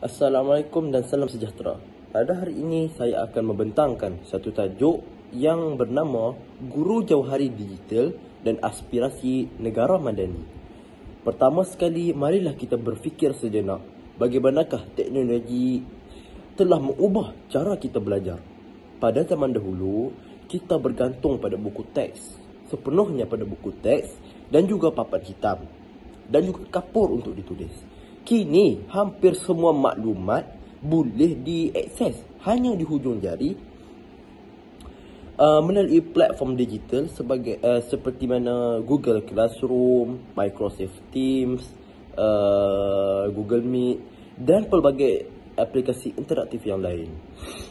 Assalamualaikum dan salam sejahtera. Pada hari ini saya akan membentangkan satu tajuk yang bernama Guru Jauhari Digital dan Aspirasi Negara Madani. Pertama sekali, marilah kita berfikir sejenak bagaimanakah teknologi telah mengubah cara kita belajar. Pada zaman dahulu, kita bergantung pada buku teks, sepenuhnya pada buku teks dan juga papan hitam dan juga kapur untuk ditulis. Kini hampir semua maklumat boleh diakses hanya di hujung jari melalui platform digital seperti mana Google Classroom, Microsoft Teams, Google Meet dan pelbagai aplikasi interaktif yang lain.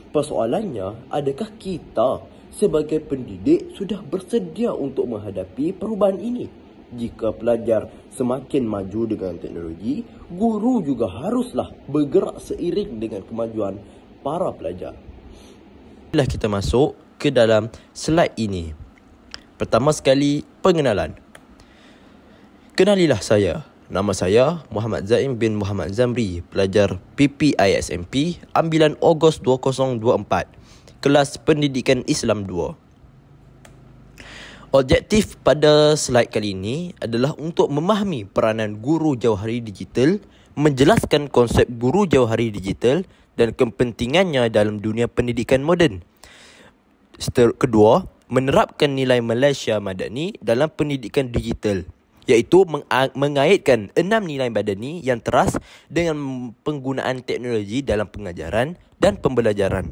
Persoalannya, adakah kita sebagai pendidik sudah bersedia untuk menghadapi perubahan ini? Jika pelajar semakin maju dengan teknologi, guru juga haruslah bergerak seiring dengan kemajuan para pelajar. Bila kita masuk ke dalam slide ini. Pertama sekali, pengenalan. Kenalilah saya. Nama saya Muhammad Zaim bin Muhammad Zamri, pelajar PPISMP, ambilan Ogos 2024, kelas Pendidikan Islam 2. Objektif pada slide kali ini adalah untuk memahami peranan guru jauhari digital, menjelaskan konsep guru jauhari digital dan kepentingannya dalam dunia pendidikan moden. Kedua, menerapkan nilai Malaysia Madani dalam pendidikan digital, iaitu mengaitkan 6 nilai madani yang teras dengan penggunaan teknologi dalam pengajaran dan pembelajaran.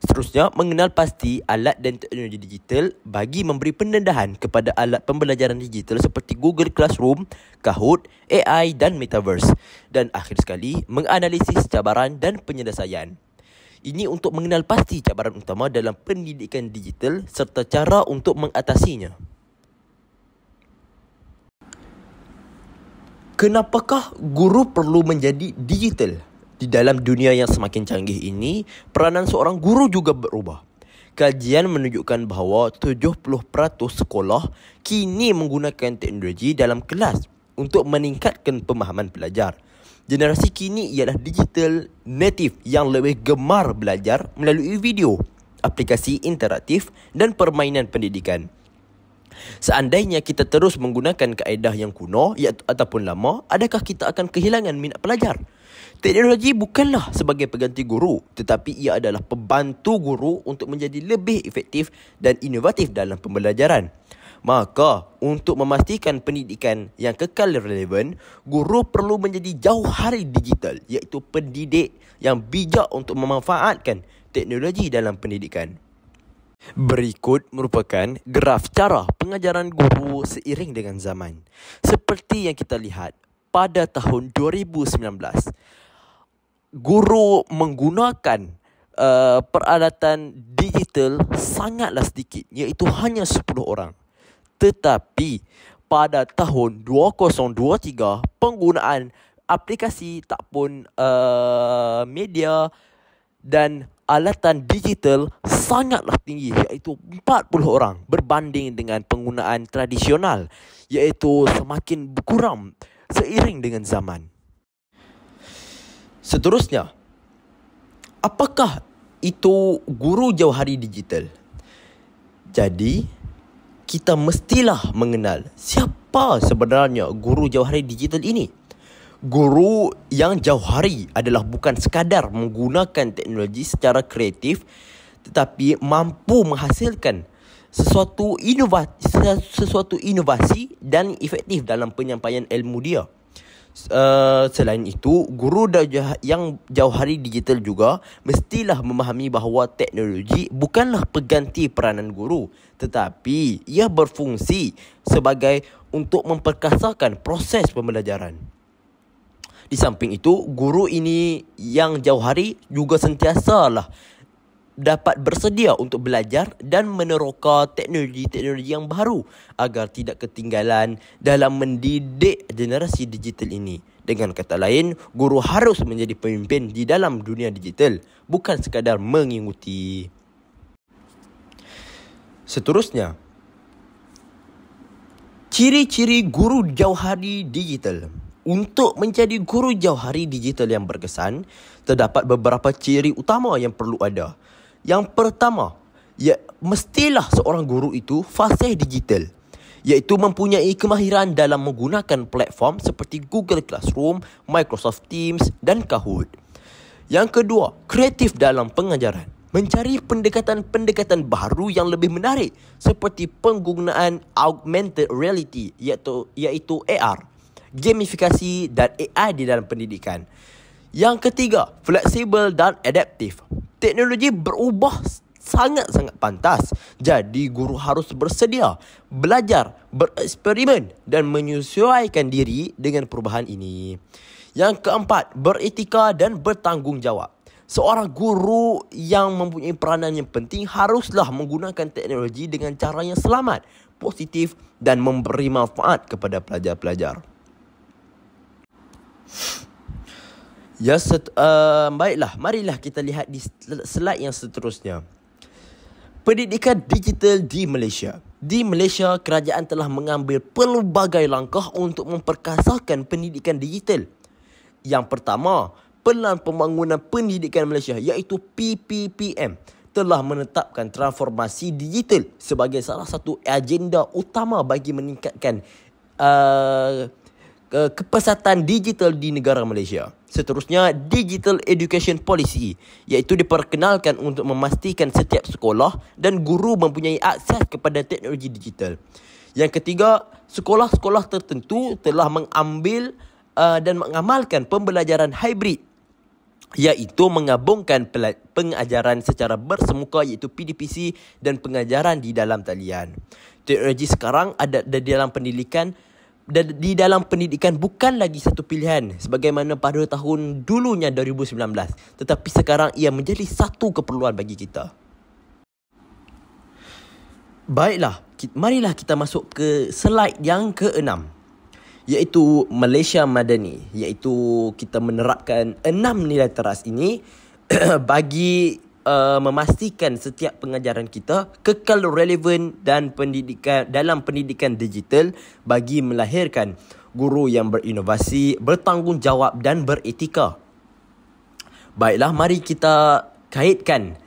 Seterusnya, mengenal pasti alat dan teknologi digital bagi memberi pendedahan kepada alat pembelajaran digital seperti Google Classroom, Kahoot, AI dan Metaverse. Dan akhir sekali, menganalisis cabaran dan penyelesaian. Ini untuk mengenal pasti cabaran utama dalam pendidikan digital serta cara untuk mengatasinya. Kenapakah guru perlu menjadi digital? Di dalam dunia yang semakin canggih ini, peranan seorang guru juga berubah. Kajian menunjukkan bahawa 70% sekolah kini menggunakan teknologi dalam kelas untuk meningkatkan pemahaman pelajar. Generasi kini ialah digital native yang lebih gemar belajar melalui video, aplikasi interaktif dan permainan pendidikan. Seandainya kita terus menggunakan kaedah yang kuno ataupun lama, adakah kita akan kehilangan minat pelajar? Teknologi bukanlah sebagai pengganti guru, tetapi ia adalah pembantu guru untuk menjadi lebih efektif dan inovatif dalam pembelajaran. Maka, untuk memastikan pendidikan yang kekal relevan, guru perlu menjadi jauhari digital, iaitu pendidik yang bijak untuk memanfaatkan teknologi dalam pendidikan. Berikut merupakan graf cara pengajaran guru seiring dengan zaman. Seperti yang kita lihat, pada tahun 2019, guru menggunakan peralatan digital sangatlah sedikit, iaitu hanya 10 orang. Tetapi pada tahun 2023, penggunaan aplikasi takpun media dan alatan digital sangatlah tinggi, iaitu 40 orang berbanding dengan penggunaan tradisional, iaitu semakin berkurang seiring dengan zaman. Seterusnya, apakah itu guru jauhari digital? Jadi, kita mestilah mengenal siapa sebenarnya guru jauhari digital ini. Guru yang jauhari adalah bukan sekadar menggunakan teknologi secara kreatif, tetapi mampu menghasilkan sesuatu inovasi dan efektif dalam penyampaian ilmu dia. Selain itu, guru yang jauhari digital juga mestilah memahami bahawa teknologi bukanlah pengganti peranan guru, tetapi ia berfungsi sebagai untuk memperkasakan proses pembelajaran. Di samping itu, guru ini yang jauhari juga sentiasalah dapat bersedia untuk belajar dan meneroka teknologi-teknologi yang baru agar tidak ketinggalan dalam mendidik generasi digital ini. Dengan kata lain, guru harus menjadi pemimpin di dalam dunia digital, bukan sekadar mengikuti. Seterusnya, Ciri-ciri guru jauhari digital. Untuk menjadi guru jauhari digital yang berkesan, terdapat beberapa ciri utama yang perlu ada. Yang pertama, mestilah seorang guru itu fasih digital, iaitu mempunyai kemahiran dalam menggunakan platform seperti Google Classroom, Microsoft Teams dan Kahoot. Yang kedua, kreatif dalam pengajaran. Mencari pendekatan-pendekatan baru yang lebih menarik seperti penggunaan augmented reality iaitu AR, gamifikasi dan AI di dalam pendidikan. Yang ketiga, fleksibel dan adaptif. Teknologi berubah sangat-sangat pantas. Jadi guru harus bersedia, belajar, bereksperimen dan menyesuaikan diri dengan perubahan ini. Yang keempat, beretika dan bertanggungjawab. Seorang guru yang mempunyai peranan yang penting haruslah menggunakan teknologi dengan cara yang selamat, positif dan memberi manfaat kepada pelajar-pelajar. Baiklah, marilah kita lihat di slide yang seterusnya. Pendidikan digital di Malaysia. Di Malaysia, kerajaan telah mengambil pelbagai langkah untuk memperkasakan pendidikan digital. Yang pertama, Pelan Pembangunan Pendidikan Malaysia iaitu PPPM telah menetapkan transformasi digital sebagai salah satu agenda utama bagi meningkatkan kepesatan digital di negara Malaysia. Seterusnya, Digital Education Policy iaitu diperkenalkan untuk memastikan setiap sekolah dan guru mempunyai akses kepada teknologi digital. Yang ketiga, sekolah-sekolah tertentu telah mengambil dan mengamalkan pembelajaran hybrid iaitu menggabungkan pengajaran secara bersemuka iaitu PDPC dan pengajaran di dalam talian. Teknologi sekarang ada di dalam pendidikan bukan lagi satu pilihan sebagaimana pada tahun dulunya 2019, tetapi sekarang ia menjadi satu keperluan bagi kita. Baiklah, marilah kita masuk ke slide yang ke-6, iaitu Malaysia Madani, iaitu kita menerapkan 6 nilai teras ini bagi memastikan setiap pengajaran kita kekal relevan dan dalam pendidikan digital bagi melahirkan guru yang berinovasi, bertanggungjawab dan beretika. Baiklah, mari kita kaitkan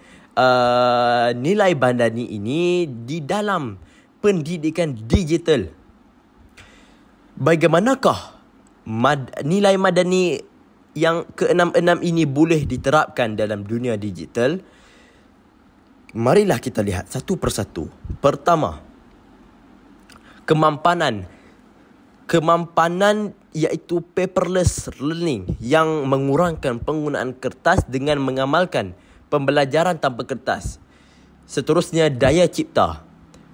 nilai Madani ini di dalam pendidikan digital. Bagaimanakah nilai Madani yang ke-6 ini boleh diterapkan dalam dunia digital? Marilah kita lihat satu persatu. Pertama, kemampanan iaitu paperless learning yang mengurangkan penggunaan kertas dengan mengamalkan pembelajaran tanpa kertas. Seterusnya, daya cipta,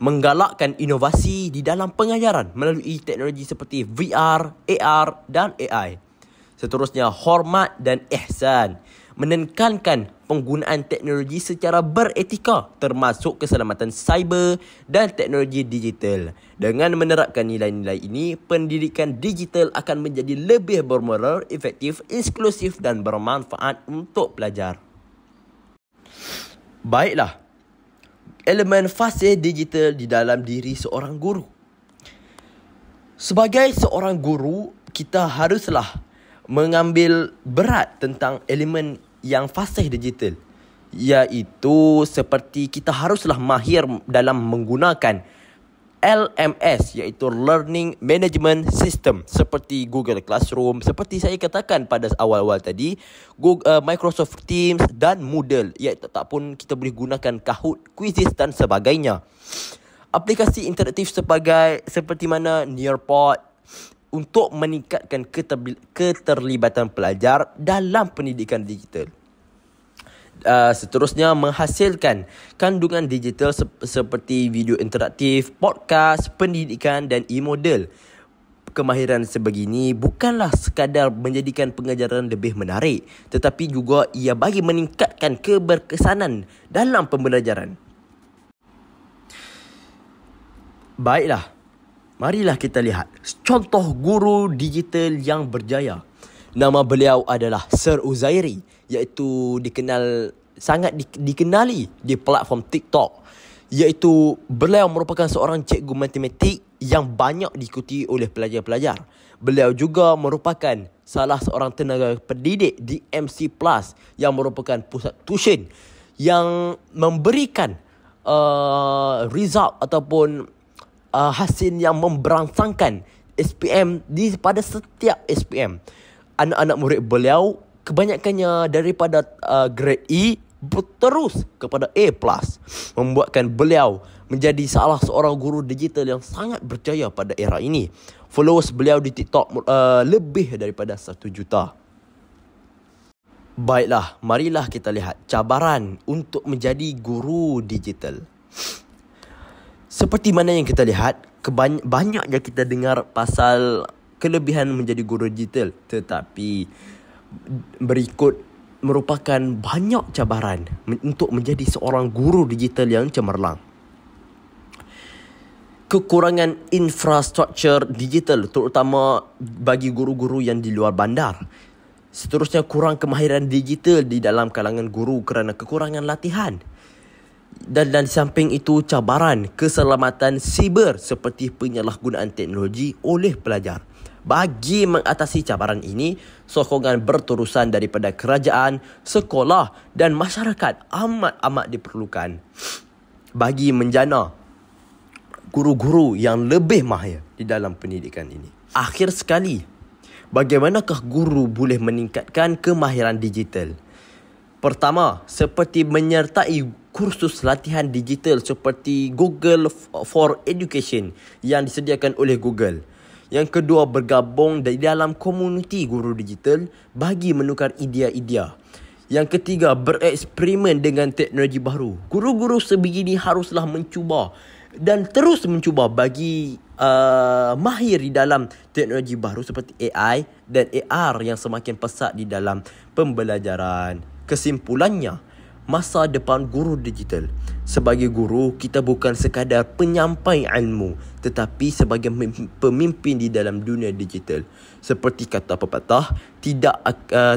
menggalakkan inovasi di dalam pengajaran melalui teknologi seperti VR, AR dan AI. Seterusnya, hormat dan ihsan, menekankan penggunaan teknologi secara beretika termasuk keselamatan cyber dan teknologi digital. Dengan menerapkan nilai-nilai ini, pendidikan digital akan menjadi lebih bermoral, efektif, inklusif dan bermanfaat untuk pelajar. Baiklah, elemen fasih digital di dalam diri seorang guru. Sebagai seorang guru, kita haruslah mengambil berat tentang elemen yang fasih digital, iaitu seperti kita haruslah mahir dalam menggunakan LMS iaitu Learning Management System seperti Google Classroom, seperti saya katakan pada awal-awal tadi, Microsoft Teams dan Moodle, iaitu ataupun kita boleh gunakan Kahoot, Quizzes dan sebagainya. Aplikasi interaktif seperti mana Nearpod untuk meningkatkan keterlibatan pelajar dalam pendidikan digital. Seterusnya, menghasilkan kandungan digital seperti video interaktif, podcast, pendidikan dan e-model. Kemahiran sebegini bukanlah sekadar menjadikan pengajaran lebih menarik, tetapi juga ia bagi meningkatkan keberkesanan dalam pembelajaran. Baiklah, marilah kita lihat contoh guru digital yang berjaya. Nama beliau adalah Sir Uzairi, iaitu sangat dikenali di platform TikTok, iaitu beliau merupakan seorang cikgu matematik yang banyak diikuti oleh pelajar-pelajar. Beliau juga merupakan salah seorang tenaga pendidik di MC Plus yang merupakan pusat tuition yang memberikan result ataupun hasil yang memberangsangkan SPM pada setiap SPM. Anak-anak murid beliau kebanyakannya daripada grade E berterus kepada A+, membuatkan beliau menjadi salah seorang guru digital yang sangat berjaya pada era ini. Followers beliau di TikTok lebih daripada 1 juta. Baiklah, marilah kita lihat cabaran untuk menjadi guru digital. Seperti mana yang kita lihat, banyaknya kita dengar pasal kelebihan menjadi guru digital, tetapi berikut merupakan banyak cabaran untuk menjadi seorang guru digital yang cemerlang. Kekurangan infrastruktur digital, terutama bagi guru-guru yang di luar bandar. Seterusnya, kurang kemahiran digital di dalam kalangan guru kerana kekurangan latihan. Dan di samping itu, cabaran keselamatan siber seperti penyalahgunaan teknologi oleh pelajar. Bagi mengatasi cabaran ini, sokongan berterusan daripada kerajaan, sekolah dan masyarakat amat-amat diperlukan bagi menjana guru-guru yang lebih mahir di dalam pendidikan ini. Akhir sekali, bagaimanakah guru boleh meningkatkan kemahiran digital? Pertama, seperti menyertai kursus latihan digital seperti Google for Education yang disediakan oleh Google. Yang kedua, bergabung di dalam komuniti guru digital bagi menukar idea-idea. Yang ketiga, bereksperimen dengan teknologi baru. Guru-guru sebegini haruslah mencuba dan terus mencuba bagi mahir di dalam teknologi baru seperti AI dan AR yang semakin pesat di dalam pembelajaran. Kesimpulannya, masa depan guru digital. Sebagai guru, kita bukan sekadar penyampai ilmu, tetapi sebagai pemimpin di dalam dunia digital. Seperti kata pepatah,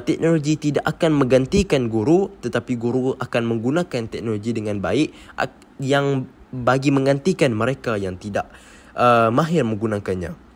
teknologi tidak akan menggantikan guru, tetapi guru akan menggunakan teknologi dengan baik yang bagi menggantikan mereka yang tidak mahir menggunakannya.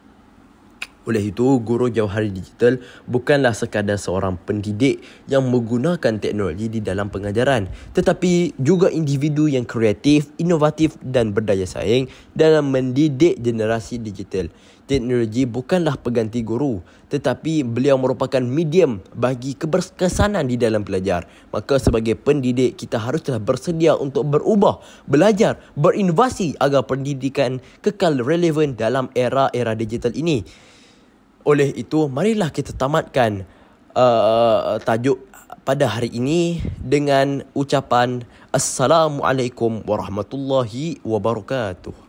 Oleh itu, guru jauhari digital bukanlah sekadar seorang pendidik yang menggunakan teknologi di dalam pengajaran, tetapi juga individu yang kreatif, inovatif dan berdaya saing dalam mendidik generasi digital. Teknologi bukanlah pengganti guru, tetapi beliau merupakan medium bagi keberkesanan di dalam belajar. Maka sebagai pendidik, kita haruslah bersedia untuk berubah, belajar, berinovasi agar pendidikan kekal relevan dalam era-era digital ini. Oleh itu, marilah kita tamatkan tajuk pada hari ini dengan ucapan Assalamualaikum warahmatullahi wabarakatuh.